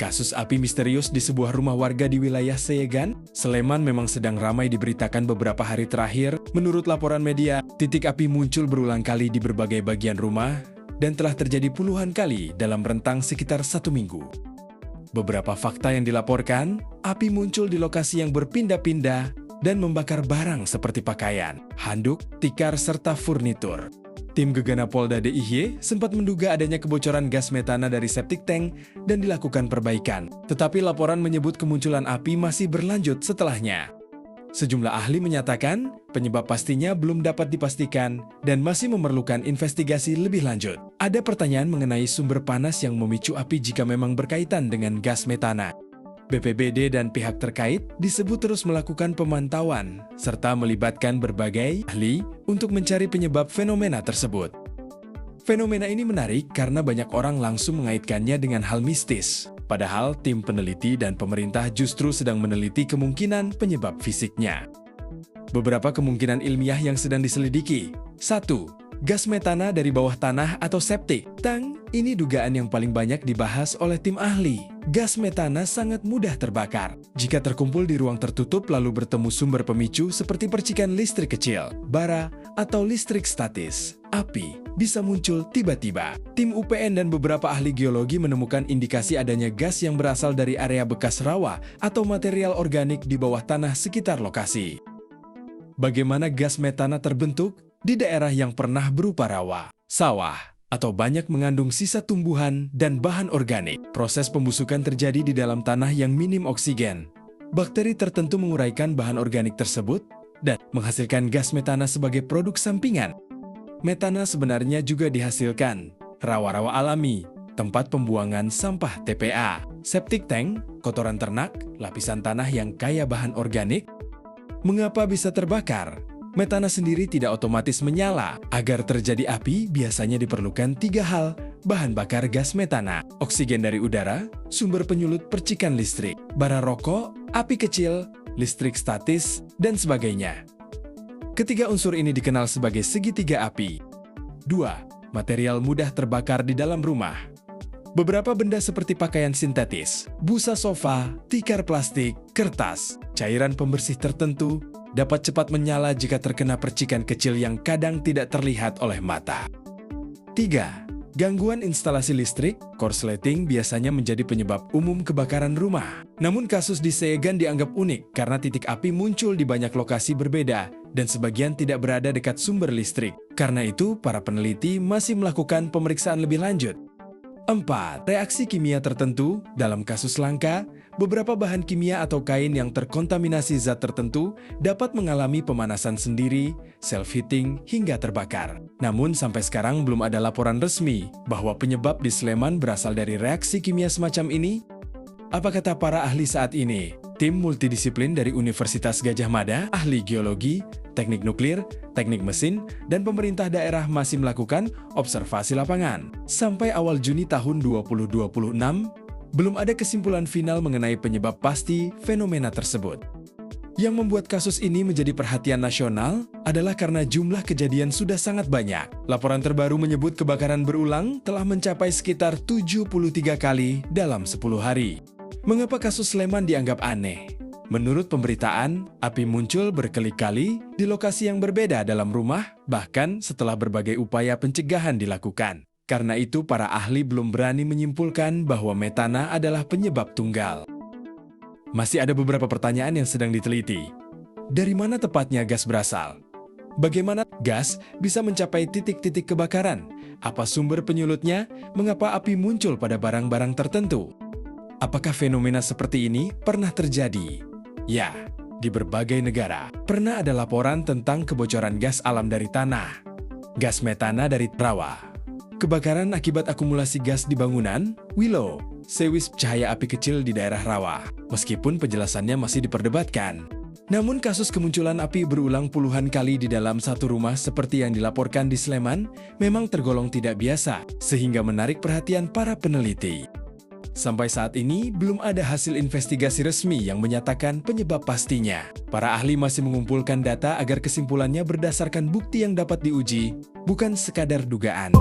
Kasus api misterius di sebuah rumah warga di wilayah Seyegan, Sleman memang sedang ramai diberitakan beberapa hari terakhir. Menurut laporan media, titik api muncul berulang kali di berbagai bagian rumah dan telah terjadi puluhan kali dalam rentang sekitar 1 minggu. Beberapa fakta yang dilaporkan, api muncul di lokasi yang berpindah-pindah dan membakar barang seperti pakaian, handuk, tikar, serta furnitur. Tim Gegana Polda DIY sempat menduga adanya kebocoran gas metana dari septic tank dan dilakukan perbaikan. Tetapi laporan menyebut kemunculan api masih berlanjut setelahnya. Sejumlah ahli menyatakan penyebab pastinya belum dapat dipastikan dan masih memerlukan investigasi lebih lanjut. Ada pertanyaan mengenai sumber panas yang memicu api jika memang berkaitan dengan gas metana. BPBD dan pihak terkait disebut terus melakukan pemantauan serta melibatkan berbagai ahli untuk mencari penyebab fenomena tersebut. Fenomena ini menarik karena banyak orang langsung mengaitkannya dengan hal mistis, padahal tim peneliti dan pemerintah justru sedang meneliti kemungkinan penyebab fisiknya. Beberapa kemungkinan ilmiah yang sedang diselidiki. 1. Gas metana dari bawah tanah atau septic tank. Ini dugaan yang paling banyak dibahas oleh tim ahli. Gas metana sangat mudah terbakar. Jika terkumpul di ruang tertutup lalu bertemu sumber pemicu seperti percikan listrik kecil, bara, atau listrik statis, api bisa muncul tiba-tiba. Tim UPN dan beberapa ahli geologi menemukan indikasi adanya gas yang berasal dari area bekas rawa atau material organik di bawah tanah sekitar lokasi. Bagaimana gas metana terbentuk? Di daerah yang pernah berupa rawa, sawah, atau banyak mengandung sisa tumbuhan dan bahan organik. Proses pembusukan terjadi di dalam tanah yang minim oksigen. Bakteri tertentu menguraikan bahan organik tersebut dan menghasilkan gas metana sebagai produk sampingan. Metana sebenarnya juga dihasilkan rawa-rawa alami, tempat pembuangan sampah TPA, septic tank, kotoran ternak, lapisan tanah yang kaya bahan organik. Mengapa bisa terbakar? Metana sendiri tidak otomatis menyala. Agar terjadi api, biasanya diperlukan 3 hal. Bahan bakar gas metana, oksigen dari udara, sumber penyulut percikan listrik, bara rokok, api kecil, listrik statis, dan sebagainya. Ketiga unsur ini dikenal sebagai segitiga api. 2. Material mudah terbakar di dalam rumah. Beberapa benda seperti pakaian sintetis, busa sofa, tikar plastik, kertas, cairan pembersih tertentu, dapat cepat menyala jika terkena percikan kecil yang kadang tidak terlihat oleh mata. 3. Gangguan instalasi listrik, korsleting biasanya menjadi penyebab umum kebakaran rumah. Namun kasus di Seyegan dianggap unik karena titik api muncul di banyak lokasi berbeda dan sebagian tidak berada dekat sumber listrik. Karena itu, para peneliti masih melakukan pemeriksaan lebih lanjut. 4. Reaksi kimia tertentu. Dalam kasus langka, beberapa bahan kimia atau kain yang terkontaminasi zat tertentu dapat mengalami pemanasan sendiri, self-heating, hingga terbakar. Namun sampai sekarang belum ada laporan resmi bahwa penyebab di Sleman berasal dari reaksi kimia semacam ini. Apa kata para ahli saat ini? Tim multidisiplin dari Universitas Gadjah Mada, ahli geologi, teknik nuklir, teknik mesin, dan pemerintah daerah masih melakukan observasi lapangan. Sampai awal Juni tahun 2026, belum ada kesimpulan final mengenai penyebab pasti fenomena tersebut. Yang membuat kasus ini menjadi perhatian nasional adalah karena jumlah kejadian sudah sangat banyak. Laporan terbaru menyebut kebakaran berulang telah mencapai sekitar 73 kali dalam 10 hari. Mengapa kasus Sleman dianggap aneh? Menurut pemberitaan, api muncul berkali-kali di lokasi yang berbeda dalam rumah, bahkan setelah berbagai upaya pencegahan dilakukan. Karena itu, para ahli belum berani menyimpulkan bahwa metana adalah penyebab tunggal. Masih ada beberapa pertanyaan yang sedang diteliti. Dari mana tepatnya gas berasal? Bagaimana gas bisa mencapai titik-titik kebakaran? Apa sumber penyulutnya? Mengapa api muncul pada barang-barang tertentu? Apakah fenomena seperti ini pernah terjadi? Ya, di berbagai negara pernah ada laporan tentang kebocoran gas alam dari tanah, gas metana dari rawa, kebakaran akibat akumulasi gas di bangunan, Willow, sewisp cahaya api kecil di daerah rawa, meskipun penjelasannya masih diperdebatkan. Namun kasus kemunculan api berulang puluhan kali di dalam satu rumah seperti yang dilaporkan di Sleman memang tergolong tidak biasa, sehingga menarik perhatian para peneliti. Sampai saat ini, belum ada hasil investigasi resmi yang menyatakan penyebab pastinya. Para ahli masih mengumpulkan data agar kesimpulannya berdasarkan bukti yang dapat diuji, bukan sekadar dugaan.